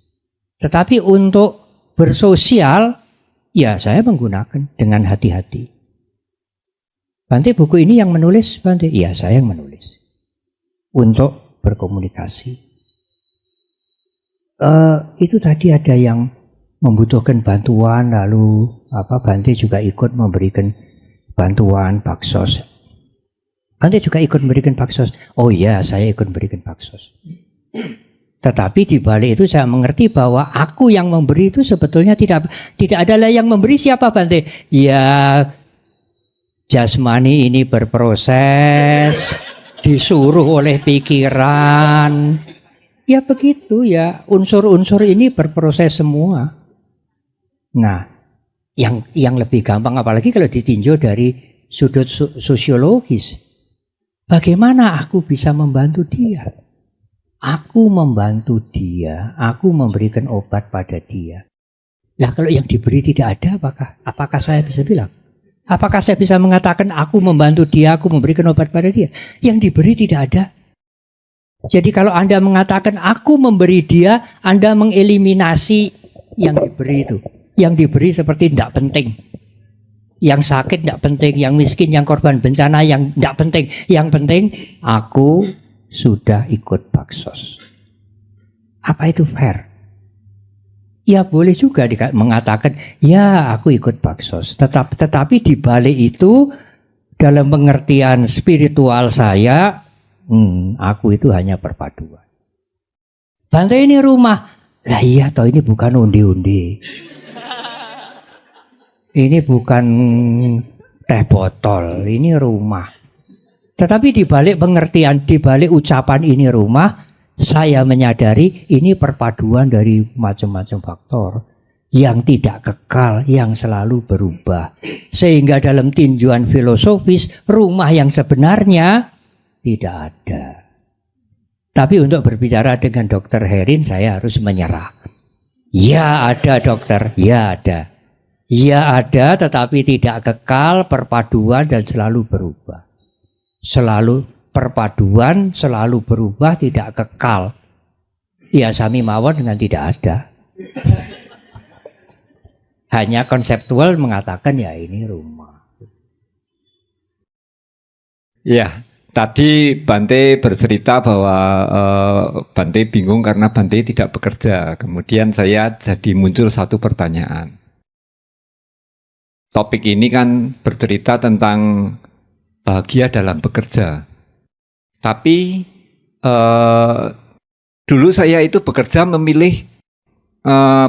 Tetapi untuk bersosial, ya saya menggunakan dengan hati-hati. Bante, buku ini yang menulis, Bante? Iya, saya yang menulis. Untuk berkomunikasi. Itu tadi ada yang membutuhkan bantuan, lalu Bante juga ikut memberikan bantuan, baksos. Bante juga ikut memberikan baksos. Oh iya, saya ikut memberikan baksos. Tetapi di balik itu saya mengerti bahwa aku yang memberi itu sebetulnya tidak adalah yang memberi siapa, Bante? Ya jasmani ini berproses, disuruh oleh pikiran. Ya begitu ya, unsur-unsur ini berproses semua. Nah, yang lebih gampang apalagi kalau ditinjau dari sudut sosiologis. Bagaimana aku bisa membantu dia? Aku membantu dia, aku memberikan obat pada dia. Nah kalau yang diberi tidak ada, apakah saya bisa bilang? Apakah saya bisa mengatakan aku membantu dia, aku memberikan obat pada dia? Yang diberi tidak ada. Jadi kalau Anda mengatakan aku memberi dia, Anda mengeliminasi yang diberi itu. Yang diberi seperti tidak penting. Yang sakit tidak penting, yang miskin, yang korban bencana yang tidak penting. Yang penting aku sudah ikut baksos. Apa itu fair? Ya boleh juga mengatakan ya aku ikut baksos. Tetapi di balik itu dalam pengertian spiritual saya, aku itu hanya perpaduan. Bante ini rumah. Lah iya toh ini bukan undi-undi. Ini bukan teh botol, ini rumah. Tetapi di balik pengertian, di balik ucapan ini rumah, saya menyadari ini perpaduan dari macam-macam faktor yang tidak kekal, yang selalu berubah. Sehingga dalam tinjauan filosofis, rumah yang sebenarnya tidak ada. Tapi untuk berbicara dengan Dokter Herin saya harus menyerah. Ya ada dokter, ya ada. Ya ada tetapi tidak kekal, perpaduan dan selalu berubah. Selalu perpaduan, selalu berubah, tidak kekal. Ya sami mawon dengan tidak ada. Hanya konseptual mengatakan ya ini rumah. Ya, tadi Bante bercerita bahwa Bante bingung karena Bante tidak bekerja. Kemudian saya jadi muncul satu pertanyaan. Topik ini kan bercerita tentang bahagia dalam bekerja. Tapi dulu saya itu bekerja memilih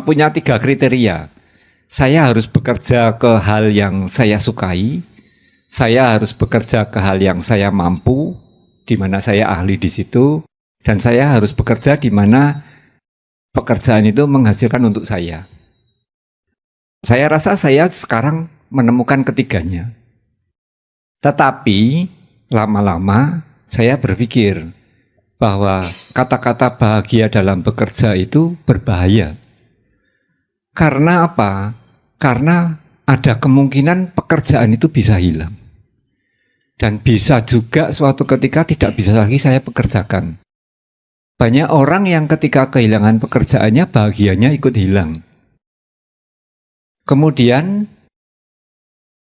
punya 3 kriteria. Saya harus bekerja ke hal yang saya sukai, saya harus bekerja ke hal yang saya mampu, di mana saya ahli di situ, dan saya harus bekerja di mana pekerjaan itu menghasilkan untuk saya. Saya rasa saya sekarang menemukan ketiganya. Tetapi lama-lama saya berpikir bahwa kata-kata bahagia dalam bekerja itu berbahaya. Karena apa? Karena ada kemungkinan pekerjaan itu bisa hilang. Dan bisa juga suatu ketika tidak bisa lagi saya pekerjakan. Banyak orang yang ketika kehilangan pekerjaannya bahagianya ikut hilang. Kemudian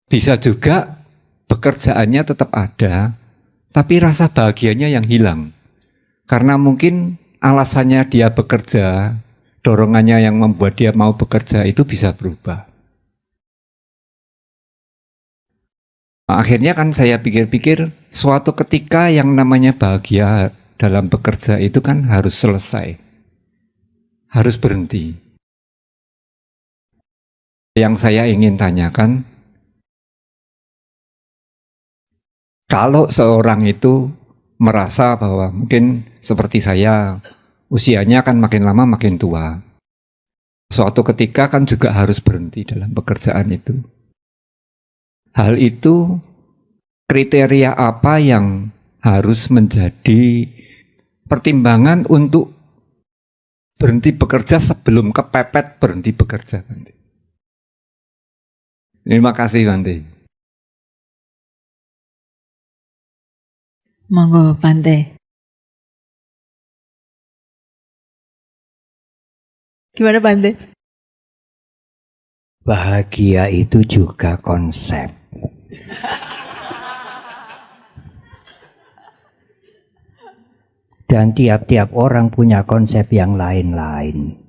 bisa juga pekerjaannya tetap ada, tapi rasa bahagianya yang hilang. Karena mungkin alasannya dia bekerja, dorongannya yang membuat dia mau bekerja itu bisa berubah. Akhirnya kan saya pikir-pikir, suatu ketika yang namanya bahagia dalam bekerja itu kan harus selesai. Harus berhenti. Yang saya ingin tanyakan, kalau seorang itu merasa bahwa mungkin seperti saya, usianya kan makin lama makin tua. Suatu ketika kan juga harus berhenti dalam pekerjaan itu. Hal itu kriteria apa yang harus menjadi pertimbangan untuk berhenti bekerja sebelum kepepet berhenti bekerja nanti. Terima kasih Bante. Monggo Bante. Gimana Bante? Bahagia itu juga konsep. Dan tiap-tiap orang punya konsep yang lain-lain.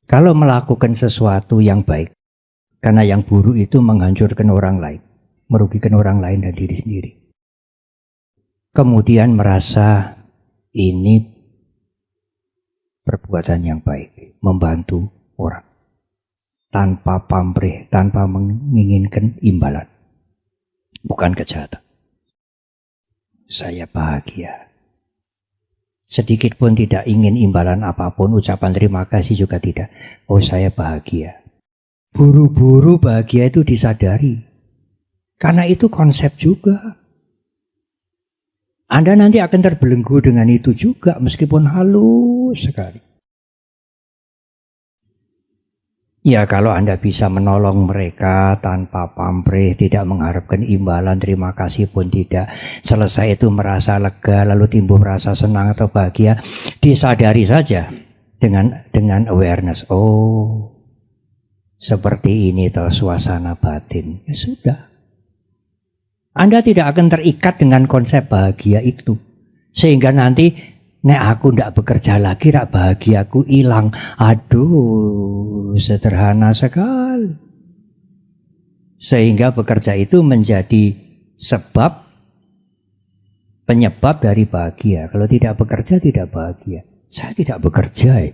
Kalau melakukan sesuatu yang baik, karena yang buruk itu menghancurkan orang lain, merugikan orang lain dan diri sendiri. Kemudian merasa ini perbuatan yang baik, membantu orang. Tanpa pamrih, tanpa menginginkan imbalan. Bukan kejahatan. Saya bahagia. Sedikit pun tidak ingin imbalan apapun, ucapan terima kasih juga tidak. Oh saya bahagia. Buru-buru bahagia itu disadari. Karena itu konsep juga. Anda nanti akan terbelenggu dengan itu juga meskipun halus sekali. Ya kalau Anda bisa menolong mereka tanpa pamrih, tidak mengharapkan imbalan, terima kasih pun tidak. Selesai itu merasa lega, lalu timbul rasa senang atau bahagia. Disadari saja dengan awareness. Oh, seperti ini toh suasana batin. Ya sudah. Anda tidak akan terikat dengan konsep bahagia itu. Sehingga nanti nek aku ndak bekerja lagi, rak bahagiaku hilang. Aduh, sederhana sekali. Sehingga bekerja itu menjadi sebab, penyebab dari bahagia. Kalau tidak bekerja, tidak bahagia. Saya tidak bekerja.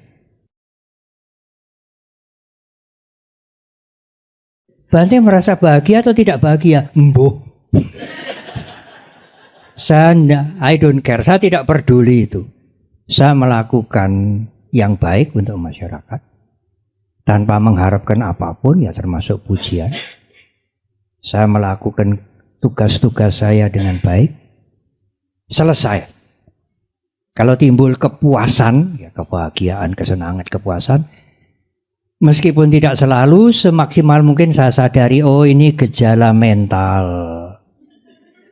Bante merasa bahagia atau tidak bahagia? Mbuh. I don't care. Saya tidak peduli itu. Saya melakukan yang baik untuk masyarakat tanpa mengharapkan apapun, ya termasuk pujian. Saya melakukan tugas-tugas saya dengan baik. Selesai. Kalau timbul kepuasan, ya kebahagiaan, kesenangan, kepuasan, meskipun tidak selalu, semaksimal mungkin saya sadari, oh ini gejala mental.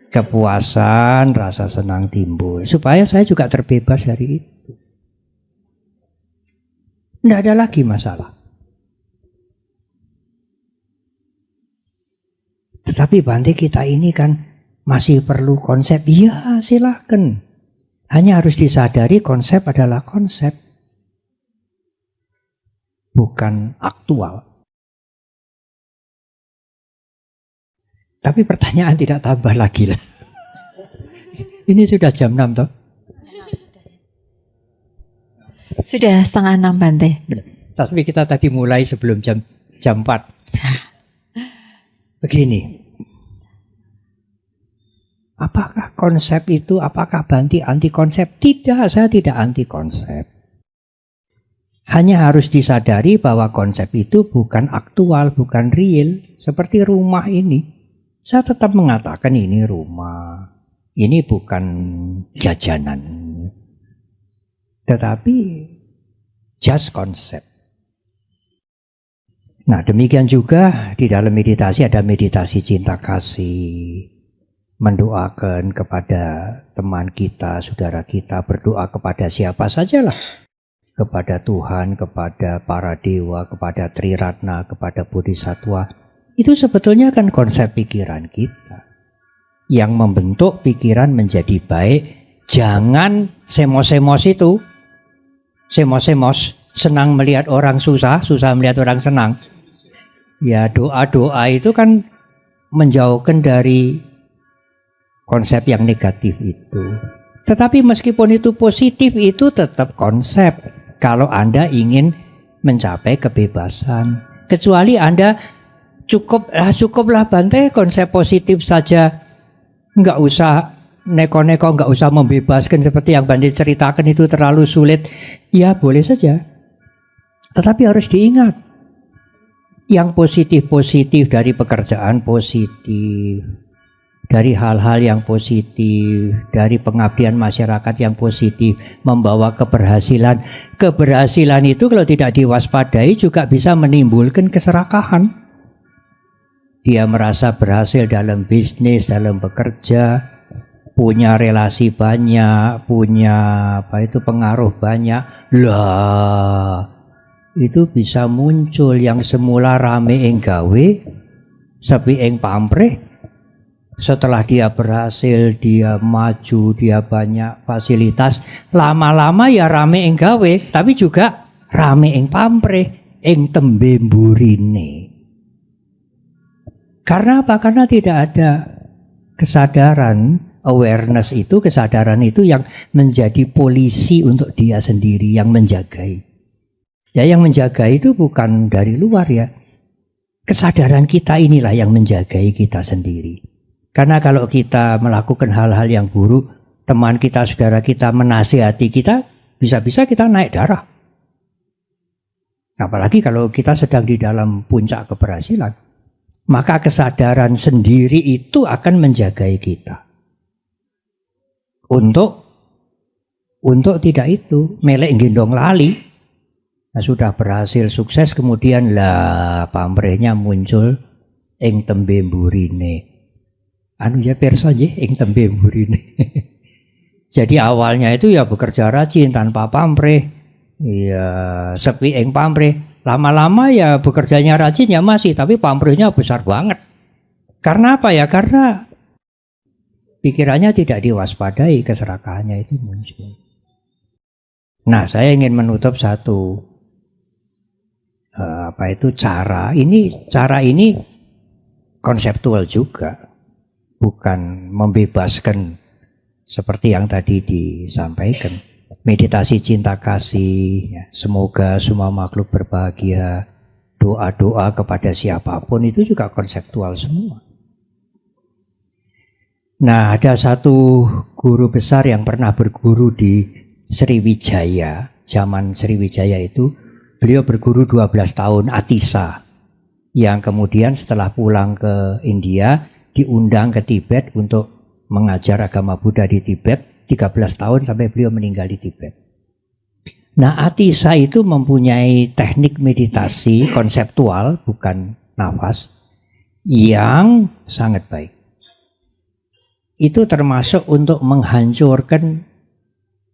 Kepuasan, rasa senang timbul. Supaya saya juga terbebas dari itu. Tidak ada lagi masalah. Tetapi Bante, kita ini kan masih perlu konsep. Iya, silakan. Hanya harus disadari konsep adalah konsep. Bukan aktual. Tapi pertanyaan tidak tambah lagi lah. Ini sudah jam 6 toh? Sudah 5:30 Bante. Tapi kita tadi mulai sebelum jam 4. Begini. Apakah konsep itu, apakah Bante anti konsep? Tidak, saya tidak anti konsep. Hanya harus disadari bahwa konsep itu bukan aktual, bukan real. Seperti rumah ini. Saya tetap mengatakan ini rumah. Ini bukan jajanan. Tetapi just konsep. Nah, demikian juga di dalam meditasi ada meditasi cinta kasih. Mendoakan kepada teman kita, saudara kita, berdoa kepada siapa sajalah. Kepada Tuhan, kepada para dewa, kepada Triratna, kepada Bodhisattva. Itu sebetulnya kan konsep pikiran kita. Yang membentuk pikiran menjadi baik. Jangan semos-semos itu. Semos-semos, senang melihat orang susah, susah melihat orang senang. Ya, doa-doa itu kan menjauhkan dari konsep yang negatif itu. Tetapi meskipun itu positif, itu tetap konsep. Kalau Anda ingin mencapai kebebasan. Kecuali Anda cukuplah Bante, konsep positif saja. Enggak usah neko-neko, enggak usah membebaskan seperti yang Bante ceritakan itu terlalu sulit. Ya boleh saja. Tetapi harus diingat. Yang positif-positif dari pekerjaan positif. Dari hal-hal yang positif, dari pengabdian masyarakat yang positif, membawa keberhasilan. Keberhasilan itu kalau tidak diwaspadai juga bisa menimbulkan keserakahan. Dia merasa berhasil dalam bisnis, dalam bekerja, punya relasi banyak, punya pengaruh banyak. Lah, itu bisa muncul yang semula rame ing gawe, sepi ing pamrih. Setelah dia berhasil, dia maju, dia banyak fasilitas, lama-lama ya rame ing gawe, tapi juga rame ing pamrih, ing tembe mburine. Karena apa? Karena tidak ada kesadaran, awareness itu, kesadaran itu yang menjadi polisi untuk dia sendiri, yang menjagai. Ya, yang menjaga itu bukan dari luar ya. Kesadaran kita inilah yang menjagai kita sendiri. Karena kalau kita melakukan hal-hal yang buruk, teman kita, saudara kita menasihati kita, bisa-bisa kita naik darah. Apalagi kalau kita sedang di dalam puncak keberhasilan. Maka kesadaran sendiri itu akan menjagai kita. Untuk tidak itu, melek gendong lali. Nah, sudah berhasil sukses, kemudian lah pamrihnya muncul ing tembe mburine. Anu ya perso nggih ing tembe mburine. Jadi awalnya itu ya bekerja rajin tanpa pamrih, ya sepi ing pamrih. Lama-lama ya bekerjanya rajin ya masih, tapi pamrihnya besar banget. Karena apa ya? Karena pikirannya tidak diwaspadai, keserakahannya itu muncul. Nah, saya ingin menutup satu cara ini konseptual juga. Bukan membebaskan seperti yang tadi disampaikan. Meditasi cinta kasih, ya, semoga semua makhluk berbahagia, doa-doa kepada siapapun itu juga konseptual semua. Nah, ada satu guru besar yang pernah berguru di Sriwijaya, zaman Sriwijaya itu, beliau berguru 12 tahun, Atisa, yang kemudian setelah pulang ke India, diundang ke Tibet untuk mengajar agama Buddha di Tibet 13 tahun sampai beliau meninggal di Tibet. Nah, Atisa itu mempunyai teknik meditasi konseptual, bukan nafas, yang sangat baik. Itu termasuk untuk menghancurkan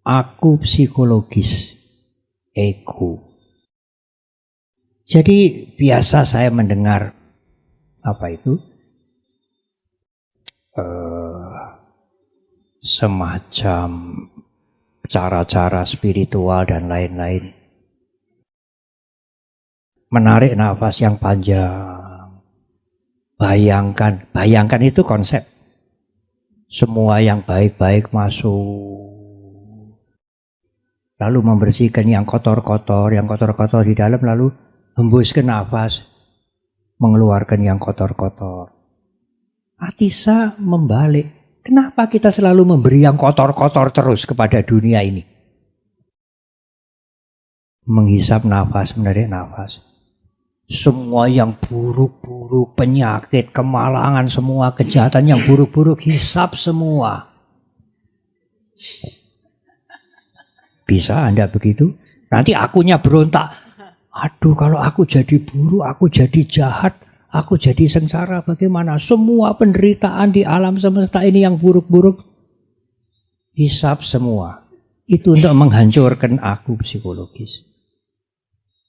aku psikologis, ego. Jadi biasa saya mendengar apa itu semacam cara-cara spiritual dan lain-lain. Menarik nafas yang panjang. Bayangkan itu konsep. Semua yang baik-baik masuk. Lalu membersihkan yang kotor-kotor di dalam, lalu hembuskan nafas, mengeluarkan yang kotor-kotor. Atisa membalik. Kenapa kita selalu memberi yang kotor-kotor terus kepada dunia ini? Menghisap nafas, menarik nafas. Semua yang buruk-buruk, penyakit, kemalangan, semua kejahatan yang buruk-buruk, hisap semua. Bisa Anda begitu? Nanti akunya berontak. Aduh, kalau aku jadi buruk, aku jadi jahat, aku jadi sengsara, bagaimana? Semua penderitaan di alam semesta ini yang buruk-buruk, hisap semua. Itu untuk menghancurkan aku psikologis.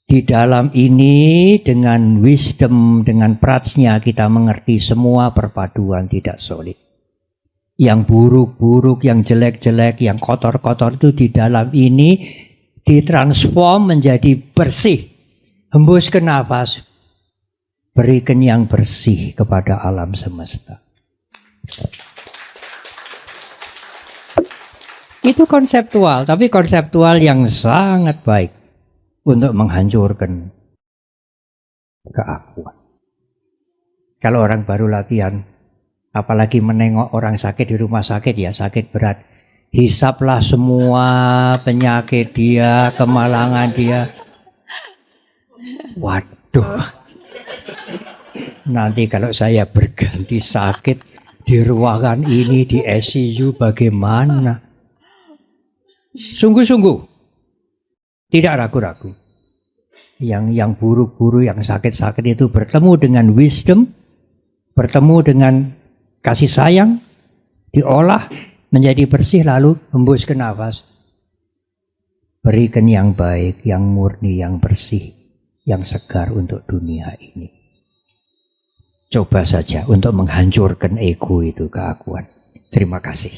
Di dalam ini dengan wisdom, dengan prajna kita mengerti semua perpaduan tidak solid. Yang buruk-buruk, yang jelek-jelek, yang kotor-kotor itu di dalam ini ditransform menjadi bersih. Hembuskan nafas, berikan yang bersih kepada alam semesta. Itu konseptual, tapi konseptual yang sangat baik untuk menghancurkan keakuan. Kalau orang baru latihan, apalagi menengok orang sakit di rumah sakit, ya sakit berat, hisaplah semua penyakit dia, kemalangan dia. Waduh, nanti kalau saya berganti sakit di ruangan ini, di ICU, bagaimana? Sungguh-sungguh. Tidak ragu-ragu. Yang buruk-buruk, yang sakit-sakit itu bertemu dengan wisdom, bertemu dengan kasih sayang, diolah menjadi bersih, lalu hembuskan nafas. Berikan yang baik, yang murni, yang bersih, yang segar untuk dunia ini. Coba saja untuk menghancurkan ego itu, keakuan. Terima kasih.